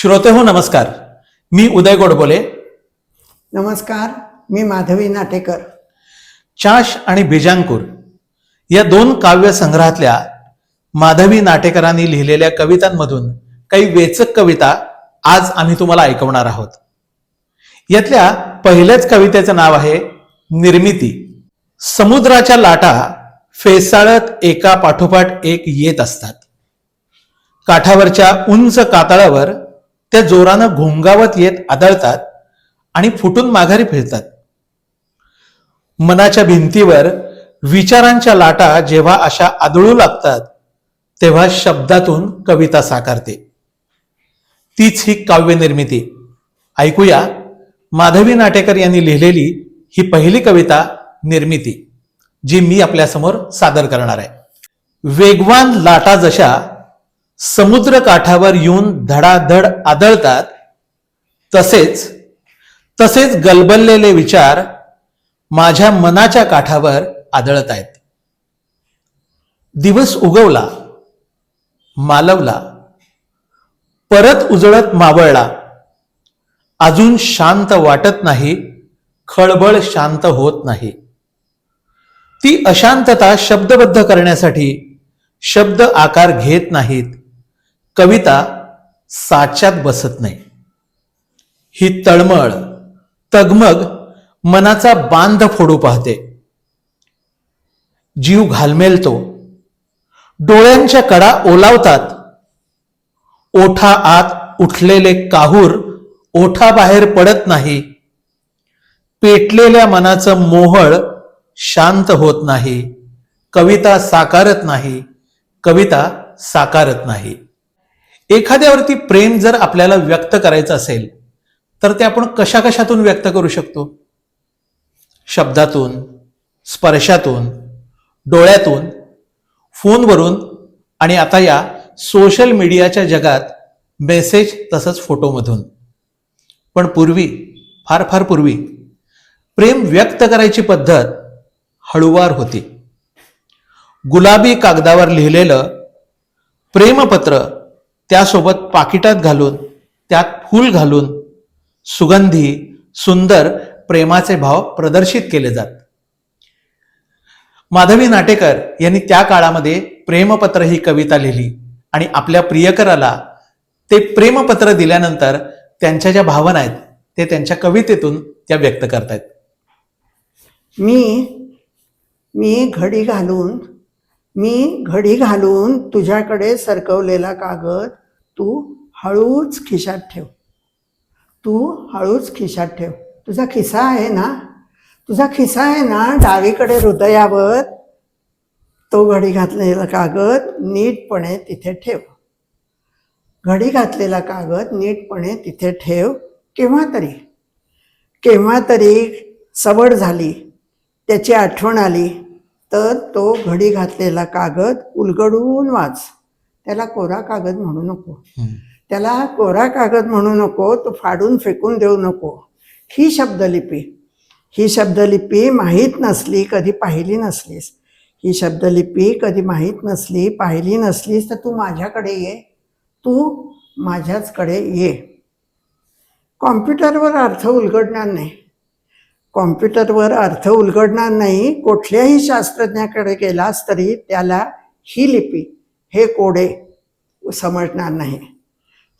श्रोतेहो नमस्कार. मी उदय गोडबोले. नमस्कार, मी माधवी नाटेकर. चाश आणि बिजांकुर या दोन काव्य संग्रहातल्या माधवी नाटेकरांनी लिहिलेल्या कवितांमधून काही वेचक कविता आज आम्ही तुम्हाला ऐकवणार आहोत. यातल्या पहिल्याच कवितेचं नाव आहे निर्मिती. समुद्राच्या लाटा फेसाळत एका पाठोपाठ एक येत असतात. काठावरच्या उंच कातळावर त्या जोरानं घोंगावत येत आदळतात आणि फुटून माघारी फिरतात. मनाच्या भिंतीवर विचारांच्या लाटा जेव्हा अशा आदळू लागतात तेव्हा शब्दातून कविता साकारते. तीच ही काव्य निर्मिती. ऐकूया माधवी नाटेकर यांनी लिहिलेली ही पहिली कविता निर्मिती, जी मी आपल्यासमोर सादर करणार आहे. वेगवान लाटा जशा समुद्र काठावर येऊन धडाधड आदळतात तसेच गलबललेले विचार माझ्या मनाच्या काठावर आदळत आहेत. दिवस उगवला, मालवला, परत उजळत मावळला. अजून शांत वाटत नाही, खळबळ शांत होत नाही. ती अशांतता शब्दबद्ध करण्यासाठी शब्द आकार घेत नाहीत. कविता साच्यात बसत नाही. ही तळमळ तगमग मनाचा बांध फोडू पाहते. जीव घालमेलतो. डोळ्यांच्या कडा ओलावतात. ओठा आत उठलेले काहूर ओठाबाहेर पडत नाही. पेटलेल्या मनाचं मोहळ शांत होत नाही. कविता साकारत नाही. कविता साकारत नाही. एखाद्यावरती प्रेम जर आपल्याला व्यक्त करायचं असेल तर ते आपण कशातून व्यक्त करू शकतो? शब्दातून, स्पर्शातून, डोळ्यातून, फोनवरून आणि आता या सोशल मीडियाच्या जगात मेसेज तसंच फोटोमधून. पण पूर्वी, फार पूर्वी प्रेम व्यक्त करायची पद्धत हळूवार होती. गुलाबी कागदावर लिहिलेलं प्रेमपत्र त्यासोबत पाकिटात घालून त्यात फूल घालून सुगंधी सुंदर प्रेमाचे भाव प्रदर्शित केले जात. माधवी नाटेकर यांनी त्या काळामध्ये प्रेमपत्र ही कविता लिहिली आणि आपल्या प्रियकराला ते प्रेमपत्र दिल्यानंतर त्यांच्या ज्या भावना आहेत ते त्यांच्या कवितेतून त्या व्यक्त करतायत. मी घडी घालून तुझ्याकडे सरकवलेला कागद तू हळूच खिशात ठेव. तुझा खिसा आहे ना डावीकडे हृदयावर. तो घडी घातलेला कागद नीटपणे तिथे ठेव. घडी घातलेला कागद नीटपणे तिथे ठेव. केव्हा तरी सवड झाली, त्याची आठवण आली तर तो घडी घातलेला कागद उलगडून वाच. त्याला कोरा कागद म्हणू नको. तो फाडून फेकून देऊ नको. ही शब्दलिपी माहीत नसली, कधी पाहिली नसलीस तर तू माझ्याकडे ये. तू माझ्याचकडे ये. कॉम्प्युटरवर अर्थ उलगडणार नाही. कुठल्याही शास्त्रज्ञाकडे गेलास तरी त्याला ही लिपी, हे कोडे समजणार नाही.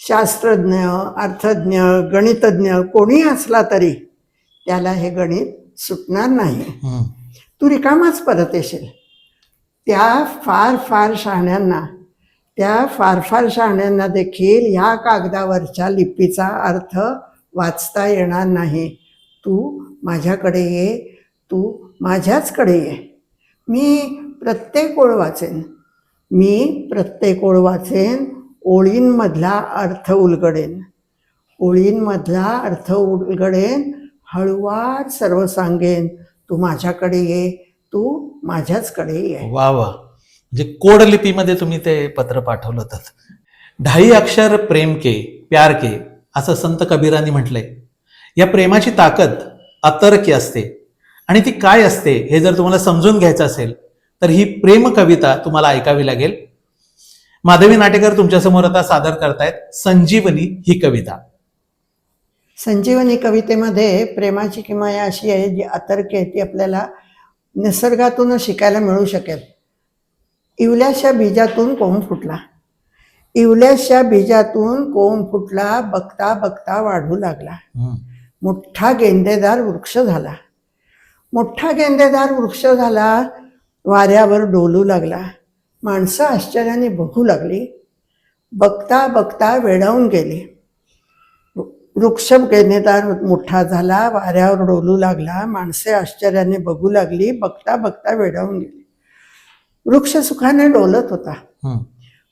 शास्त्रज्ञ, अर्थज्ञ, गणितज्ञ कोणी असला तरी त्याला हे गणित सुटणार नाही. तू रिकामाच परत येशील. त्या फार शहाण्यांना देखील ह्या कागदावरच्या लिपीचा अर्थ वाचता येणार नाही. तू माझ्याकडे ये. तू माझ्याचकडे ये. मी प्रत्येक ओळ वाचेन. ओळींमधला अर्थ उलगडेन. हळूवार सर्व सांगेन. तू माझ्याकडे ये. तू माझ्याचकडे ये. वा म्हणजे कोड लिपीमध्ये तुम्ही ते पत्र पाठवलं होतं. 2.5 अक्षर प्रेम के प्यार के असं संत कबीरांनी म्हटलंय. या प्रेमाची ताकद अतर्क्य असते आणि ती काय असते हे जर तुम्हाला समजून घ्यायचं असेल तर ही प्रेम कविता तुम्हाला ऐकावी लागेल. माधवी नाटेकर तुमच्यासमोर आता सादर करतायत संजीवनी ही कविता. संजीवनी कवितेमध्ये प्रेमाची किमया अशी आहे जी अतर्क्य आहे, ती आपल्याला निसर्गातून शिकायला मिळू शकेल. इवल्याशा बीजातून कोंब फुटला, इवल्याशा बीजातून कोंब फुटला, बघता बघता वाढू लागला, मोठा गेंदेदार वृक्ष झाला, मोठा गेंदेदार वृक्ष झाला, वाऱ्यावर डोलू लागला, माणसं आश्चर्याने बघू लागली, बघता बघता वेडावून गेली. वृक्ष गेंदेदार मोठा झाला, वाऱ्यावर डोलू लागला, माणसे आश्चर्याने बघू लागली, बघता बघता वेडावून गेली. वृक्ष सुखाने डोलत होता,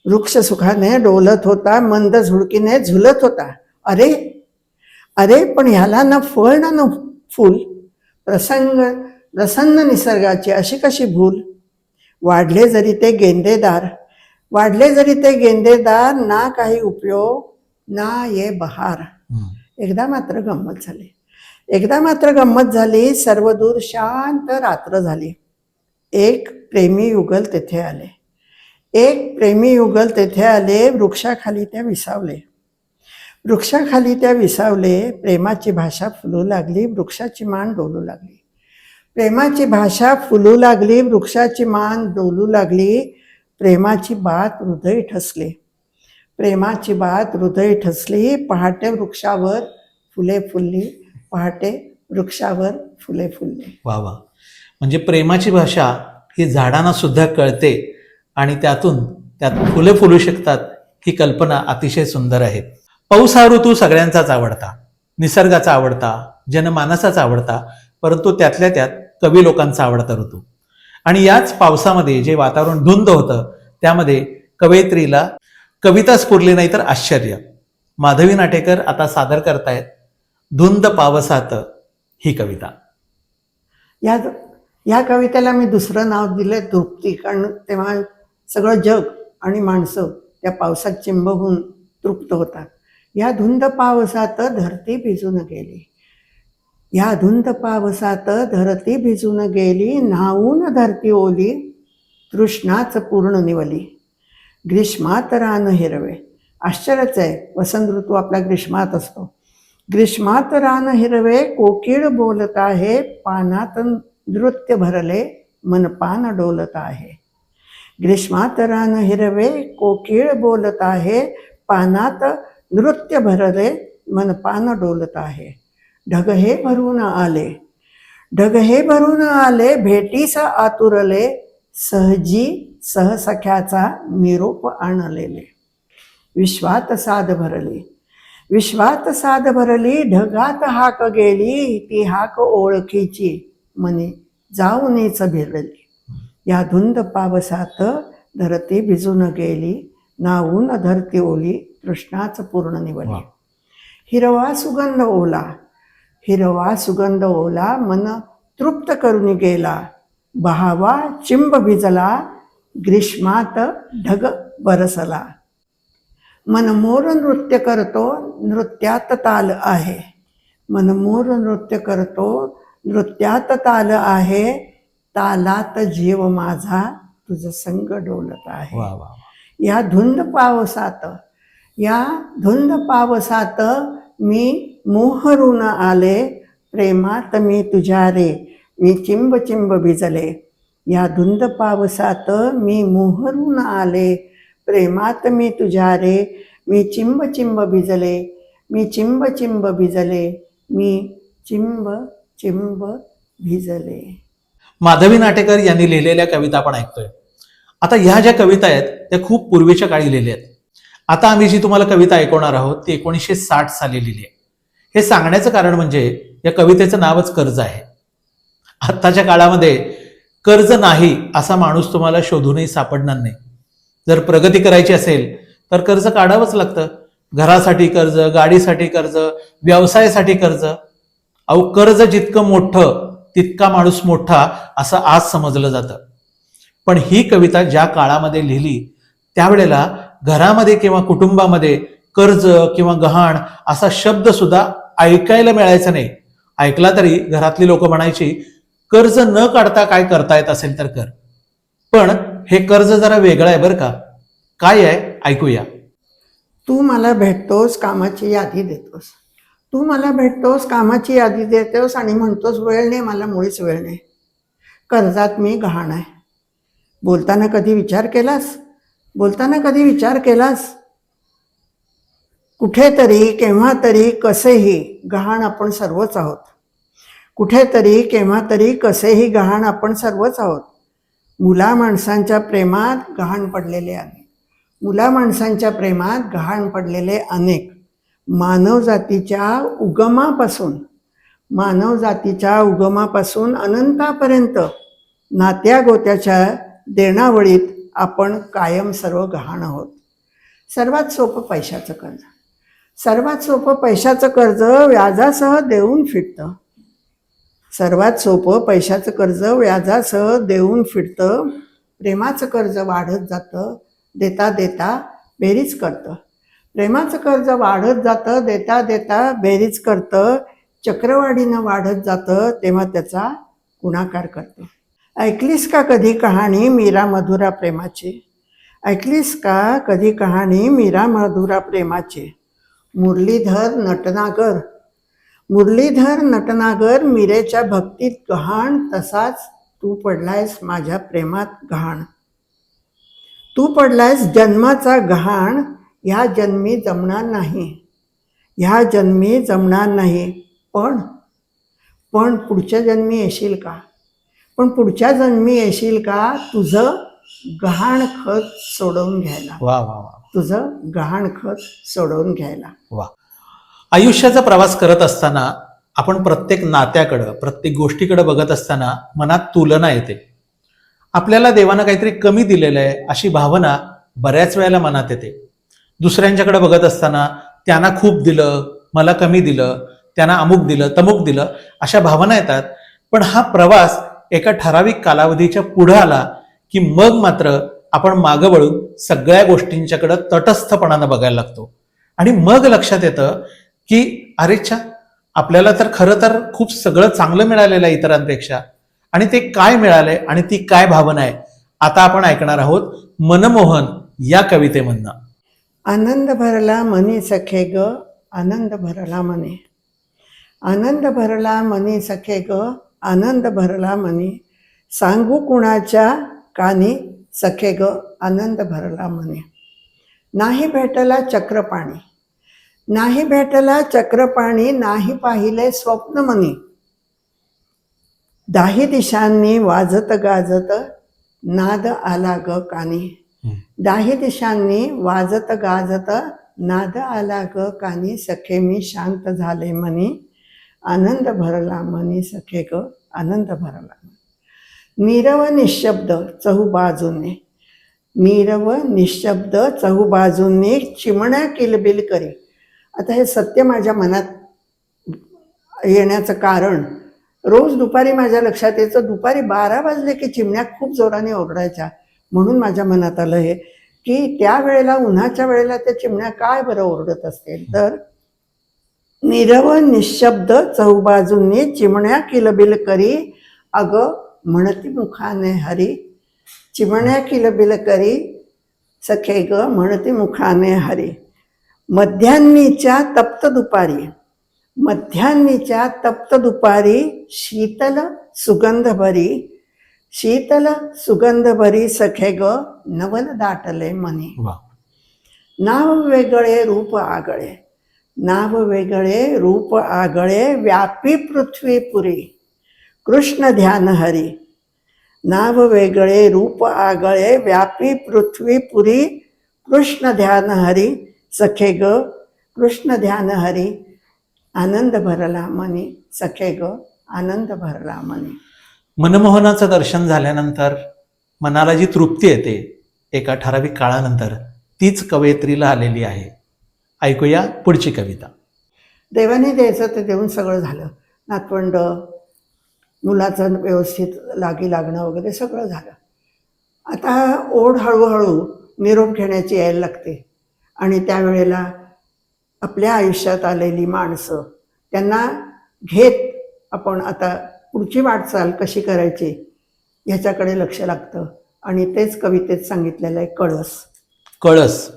वृक्ष सुखाने डोलत होता, मंद झुळकीने झुलत होता. अरे अरे, पण ह्याला ना फळ ना फूल, प्रसन्न निसर्गाची अशी कशी भूल. वाढले जरी ते गेंदेदार, वाढले जरी ते गेंदेदार, ना काही उपयोग ना ये बहार. एकदा मात्र गंमत झाली, एकदा मात्र गंमत झाली, सर्वदूर शांत रात्र झाली. एक प्रेमी युगल तेथे आले, एक प्रेमी युगल तेथे आले, वृक्षाखाली त्या विसावले, वृक्षाखाली त्या विसावले. प्रेमाची भाषा फुलू लागली, वृक्षाची मान डोलू लागली, प्रेमाची भाषा फुलू लागली, वृक्षाची मान डोलू लागली. प्रेमाची बात हृदय ठसले, प्रेमाची बात हृदय ठसली. पहाटे वृक्षावर फुले फुलली, पहाटे वृक्षावर फुले फुलली. वा वा. म्हणजे प्रेमाची भाषा ही झाडांना सुद्धा कळते आणि त्यात फुले फुलू शकतात, ही कल्पना अतिशय सुंदर आहे. पाऊस हा ऋतू सगळ्यांचाच आवडता, निसर्गाचा आवडता, जनमानसाचा आवडता, परंतु त्यातल्या त्यात कवी लोकांचा आवडता ऋतू. आणि याच पावसामध्ये जे वातावरण धुंद होतं, त्यामध्ये कवयित्रीला कविता स्फुरली नाही तर आश्चर्य. माधवी नाटेकर आता सादर करतायत धुंद पावसात ही कविता. या कवितेला मी दुसरं नाव दिलं तृप्ती, कारण तेव्हा सगळं जग आणि माणसं त्या पावसात चिंब होऊन तृप्त होतात. या धुंद पावसात धरती भिजून गेली, या धुंद पावसात धरती भिजून गेली, न्हाऊन धरती ओली, तृष्णाच पूर्ण निवली. ग्रीष्मात रान हिरवे, आश्चर्यच आहे, वसंत ऋतू आपला ग्रीष्मात असतो. ग्रीष्मात रान हिरवे, कोकिळ बोलत आहे, पानात नृत्य भरले, मनपान डोलत आहे. ग्रीष्मात रान हिरवे, कोकिळ बोलत आहे, पानात नृत्य भरले, मनपान डोलत आहे. ढग हे भरून आले, ढग हे भरून आले, भेटीस आतुरले, सहजी सहसख्याचा निरोप आणलेले. विश्वात साद भरली, विश्वात साद भरली, ढगात हाक गेली, ती हाक ओळखीची, मनी जाऊनीच भिरली. या धुंद पावसात धरती भिजून गेली, नावून धरती ओली, तृष्णाच पूर्ण निवली. हिरवा सुगंध ओला, हिरवा सुगंध ओला, मन तृप्त करून गेला, बहावा चिंब भिजला, ग्रीष्मात ढग बरसला. मनमोर नृत्य करतो, नृत्यात ताल आहे, मनमोर नृत्य करतो, नृत्यात ताल आहे, तालात जीव माझा तुझ संग डोलत आहे. वा वा. या धुंद पावसात, या धुंद पावसात मी मोहरून आले, प्रेमात मी तुझ्या रे, मी चिंब चिंब भिजले. या धुंद पावसात मी मोहरून आले, प्रेमात मी तुझ्या रे, मी चिंब चिंब भिजले, मी चिंब चिंब भिजले, मी चिंब चिंब भिजले. माधवी नाटेकर यांनी लिहिलेल्या कविता आपण ऐकतोय. आता ह्या ज्या कविता आहेत त्या खूप पूर्वीच्या काळी लिहिल्या आहेत. आता आम्ही जी तुम्हाला कविता ऐकवणार आहोत ती 1960 साली लिहिली आहे. हे सांगण्याचं कारण म्हणजे या कवितेचं नावच कर्ज आहे. आत्ताच्या काळामध्ये कर्ज नाही असा माणूस तुम्हाला शोधूनही सापडणार नाही. जर प्रगती करायची असेल तर कर्ज काढावंच लागतं. घरासाठी कर्ज, गाडीसाठी कर्ज, व्यवसायासाठी कर्ज. अहो, कर्ज जितकं मोठं तितका माणूस मोठा असं आज समजलं जातं. पण ही कविता ज्या काळामध्ये लिहिली त्यावेळेला घरामध्ये किंवा कुटुंबामध्ये कर्ज किंवा गहाण असा शब्द सुद्धा ऐकायला मिळायचा नाही. ऐकला तरी घरातली लोक म्हणायची कर्ज न काढता काय करता येत असेल तर कर. पण हे कर्ज जरा वेगळं आहे बरं का. काय आहे ऐकूया. तू मला भेटतोस, कामाची यादी देतोस. तू मला भेटतोस, कामाची यादी देतोस आणि म्हणतोस वेळ नाही, मला मुळीच वेळ नाही. कर्जात मी गहाण आहे. बोलताना कधी विचार केलास? बोलताना कधी विचार केलास? कुठेतरी केव्हा तरी कसेही गहाण आपण सर्वच आहोत. कुठेतरी केव्हा तरी कसेही गहाण आपण सर्वच आहोत. मुला माणसांच्या प्रेमात गहाण पडलेले अनेक. मुला माणसांच्या प्रेमात गहाण पडलेले अनेक. मानव जातीच्या उगमापासून अनंतापर्यंत नात्या गोत्याच्या देणावळीत आपण कायम सर्व गहाण आहोत. सर्वात सोपं पैशाचं कर्ज. सर्वात सोपं पैशाचं कर्ज व्याजासह देऊन फिटतं. सर्वात सोपं पैशाचं कर्ज व्याजासह देऊन फिटतं. प्रेमाचं कर्ज वाढत जातं, देता देता बेरीज करतं. प्रेमाचं कर्ज वाढत जातं, देता देता बेरीज करतं. चक्रवाढीनं वाढत जातं तेव्हा त्याचा गुणाकार करतं. ऐकलीस का कधी कहाणी मीरा मधुरा प्रेमाची? ऐकलीस का कधी कहाणी मीरा मधुरा प्रेमाची? मुरलीधर नटनागर मीरेच्या भक्तीत गहाण, तसाच तू पडलायस माझ्या प्रेमात गहाण. तू पडलायस जन्माचा गहाण. ह्या जन्मी जमणार नाही. पण पुढच्या जन्मी येशील का? तुझं गहाण खत सोडवून घ्यायला. वा वा वा तुझं गहाण खत सोडवून घ्यायला. वा. आयुष्याचा प्रवास करत असताना आपण प्रत्येक नात्याकडं, प्रत्येक गोष्टीकडे बघत असताना मनात तुलना येते. आपल्याला देवानं काहीतरी कमी दिलेलं आहे अशी भावना बऱ्याच वेळेला मनात येते. दुसऱ्यांच्याकडे बघत असताना त्यांना खूप दिलं, मला कमी दिलं, त्यांना अमुक दिलं, तमुक दिलं, अशा भावना येतात. पण हा प्रवास एका ठराविक कालावधीच्या पुढे आला की मग मात्र आपण मागं वळून सगळ्या गोष्टींच्याकडे तटस्थपणानं बघायला लागतो. आणि मग लक्षात येतं की अरेच्छा, आपल्याला तर खरं तर खूप सगळं चांगलं मिळालेलं आहे इतरांपेक्षा. आणि ते काय मिळालंय आणि ती काय भावना आहे, आता आपण ऐकणार आहोत मनमोहन या कवितेमधनं. आनंद भरला मनी सखे ग, आनंद भरला मनी. आनंद भरला मनी सखे ग, आनंद भरला मनी. सांगू कुणाच्या कानी सखे ग, आनंद भरला मनी. नाही भेटला चक्रपाणी, नाही भेटला चक्रपाणी, नाही पाहिले स्वप्न मनी. दाही दिशांनी वाजत गाजत नाद आला ग कानी. दाही दिशांनी वाजत गाजत नाद आला ग कानी. सखे मी शांत झाले मनी, आनंद भरला मनी सखे ग, आनंद भरला. नीरव निशब्द चहूबाजूने, नीरव निशब्द चहूबाजूने चिमण्या किलबिल करी. आता हे सत्य माझ्या मनात येण्याचं कारण, रोज दुपारी माझ्या लक्षात यायचं, दुपारी 12 वाजले की चिमण्या खूप जोराने ओरडायच्या. म्हणून माझ्या मनात आलं हे की त्यावेळेला, उन्हाच्या वेळेला त्या चिमण्या काय बरं ओरडत असतील. तर नीरव निशब्द चहूबाजूंनी चिमण्या किलबिल करी, अगं म्हणती मुखाने हरी. चिमण्या किलबिल करी सखे ग, म्हणती मुखाने हरी. मध्यान्नीच्या तप्त दुपारी, मध्यान्नीच्या तप्त दुपारी, शीतल सुगंध भरी, शीतल सुगंध भरी सखे ग, नवल दाटले मनी. नाव वेगळे रूप आगळे, नाव वेगळे रूप आगळे, व्यापी पृथ्वी पुरी, कृष्ण ध्यान हरी. नाव वेगळे रूप आगळे, व्यापी पृथ्वी पुरी, कृष्ण ध्यान हरी सखे ग, कृष्ण ध्यान हरी. आनंद भरला मनी सखे ग, आनंद भरला मनी. मनमोहनाचं दर्शन झाल्यानंतर मनाला जी तृप्ती येते एका ठराविक काळानंतर, तीच कवयित्रीला आलेली आहे. ऐकूया पुढची कविता. देवाने द्यायचं ते देऊन सगळं झालं. नातवंड, मुलाचं व्यवस्थित लागणं वगैरे सगळं झालं. आता ओढ हळूहळू निरोप घेण्याची यायला लागते. आणि त्यावेळेला आपल्या आयुष्यात आलेली माणसं, त्यांना घेत आपण आता पुढची वाटचाल कशी करायची ह्याच्याकडे लक्ष लागतं. आणि तेच कवितेत सांगितलेलं आहे, कळस. कळस.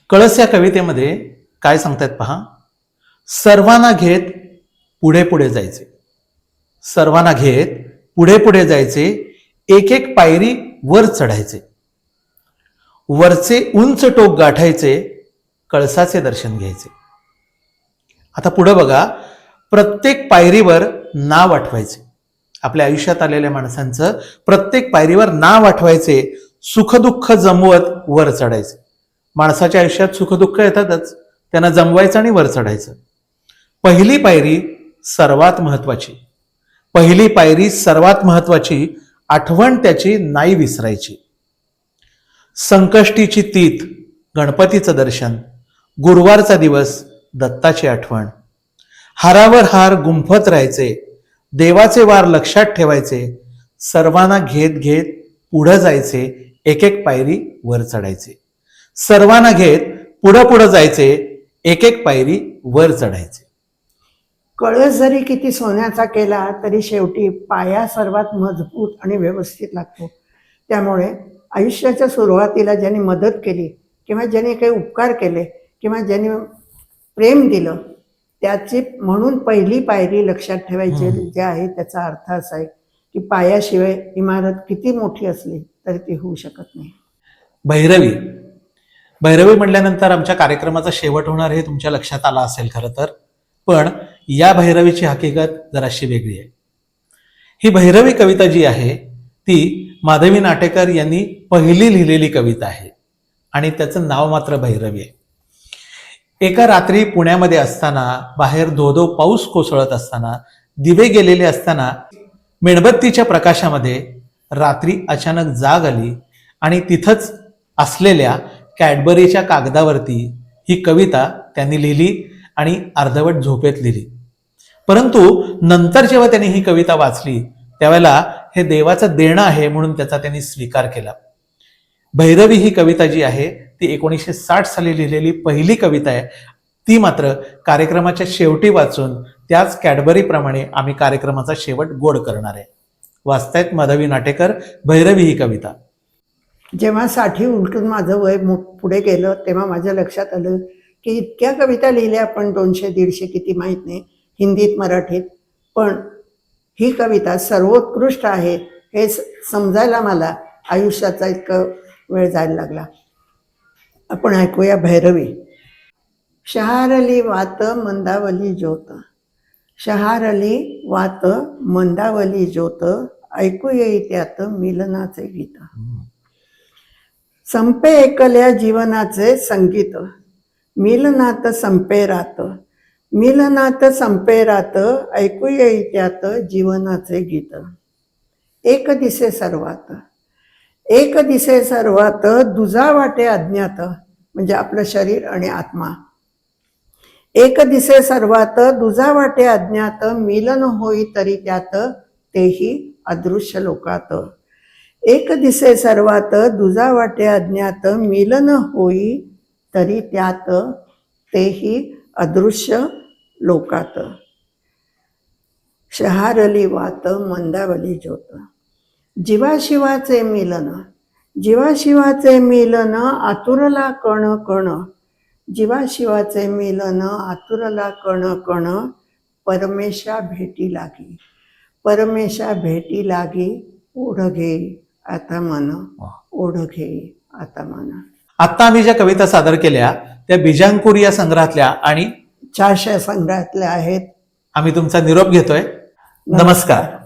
कळस या कवितेमध्ये काय सांगतायत पहा. सर्वांना घेत पुढे पुढे जायचे. सर्वांना घेत पुढे पुढे जायचे. एक एक पायरी वर चढायचे. वरचे उंच टोक गाठायचे. कळसाचे दर्शन घ्यायचे. आता पुढे बघा. प्रत्येक पायरीवर नाव आठवायचे. आपल्या आयुष्यात आलेल्या माणसांचं प्रत्येक पायरीवर नाव आठवायचे. सुखदुःख जमवत वर चढायचे. माणसाच्या आयुष्यात सुखदुःख येतातच, त्यांना जमवायचं आणि वर चढायचं. पहिली पायरी सर्वात महत्वाची. पहिली पायरी सर्वात महत्वाची. आठवण त्याची नाही विसरायची. संकष्टीची तीत, गणपतीचं दर्शन, गुरुवारचा दिवस, दत्ताची आठवण. हारावर हार गुंफत राहायचे. देवाचे वार लक्षात ठेवायचे. सर्वांना घेत घेत पुढं जायचे. एक एक पायरी वर चढायचे. सर्वांना घेत पुढं पुढं जायचे. एक एक पायरी वर चढायचे. कळस जरी किती सोन्याचा केला तरी शेवटी पाया सर्वात मजबूत आणि व्यवस्थित लागतो. त्यामुळे आयुष्याच्या सुरुवातीला ज्यांनी मदत केली किंवा ज्यांनी काही उपकार केले किंवा ज्यांनी प्रेम दिलं त्याची म्हणून पहिली पायरी लक्षात ठेवायची जे आहे. त्याचा अर्थ असा आहे की पायाशिवाय इमारत किती मोठी असली तरी ती होऊ शकत नाही. भैरवी. भैरवी म्हटल्यानंतर आमच्या कार्यक्रमाचा शेवट होणार हे तुमच्या लक्षात आलं असेल खरं तर. पण या भैरवीची हकीकत जराशी वेगळी आहे. ही भैरवी कविता जी आहे ती माधवी नाटेकर यांनी पहिली लिहिलेली कविता आहे आणि त्याचं नाव मात्र भैरवी आहे. एका रात्री पुण्यामध्ये असताना, बाहेर धो धो पाऊस कोसळत असताना, दिवे गेलेले असताना, मेणबत्तीच्या प्रकाशामध्ये रात्री अचानक जाग आली आणि तिथंच असलेल्या कॅडबरीच्या कागदावरती ही कविता त्यांनी लिहिली आणि अर्धवट झोपेत लिहिली. परंतु नंतर जेव्हा त्यांनी ही कविता वाचली त्यावेळेला हे देवाचं देणं आहे म्हणून त्याचा त्यांनी स्वीकार केला. भैरवी ही कविता जी आहे ती 1960 साली लिहिलेली पहिली कविता आहे. ती मात्र कार्यक्रमाच्या शेवटी वाचून त्याच कॅडबरीप्रमाणे आम्ही कार्यक्रमाचा शेवट गोड करणार आहे. वाचतायत माधवी नाटेकर भैरवी ही कविता. जेव्हा 60 उलटून माझं वय पुढे गेलं तेव्हा माझ्या लक्षात आलं की इतक्या कविता लिहिल्या आपण 200-150 किती माहीत नाही, हिंदीत मराठीत. पण ही कविता सर्वोत्कृष्ट आहे हे समजायला मला आयुष्याचा इतकं वेळ जायला लागला. आपण ऐकूया भैरवी. शहारली वात मंदावली ज्योत. शहारली वात मंदावली ज्योत. ऐकू येई त्यात मिलनाचे गीत. संपे एकल्या जीवनाचे संगीत. मिलनात संपे रात. मिलनात संपे रात. ऐकू येई त्यात जीवनाचे गीत. एक दिसे सर्वात. एक दिसे सर्वात. दुजा वाटे अज्ञात. म्हणजे आपलं शरीर आणि आत्मा. एक दिसे सर्वात. दुजा वाटे अज्ञात. मिलन होई तरी त्यात. तेही अदृश्य लोकात. एक दिसे सर्वात. दुजा वाटे अज्ञात. मिलन होई तरी त्यात. तेही अदृश्य लोकात. शहारली वात मंदावली ज्योत. जीवाशिवाचे मिलन. जीवाशिवाचे मिलन आतुरला कण कण. जीवाशिवाचे मिलन आतुरला कण कण. परमेशा भेटी लागी. परमेशा भेटी लागी. ओढ घे आता मन. ओढ घे आता मन. आता आम्ही ज्या कविता सादर केल्या त्या बीजांकुर या संग्रहातल्या आणि चारशा संग्रहातल्या आहेत. आम्ही तुमचा निरोप घेतोय. नमस्कार.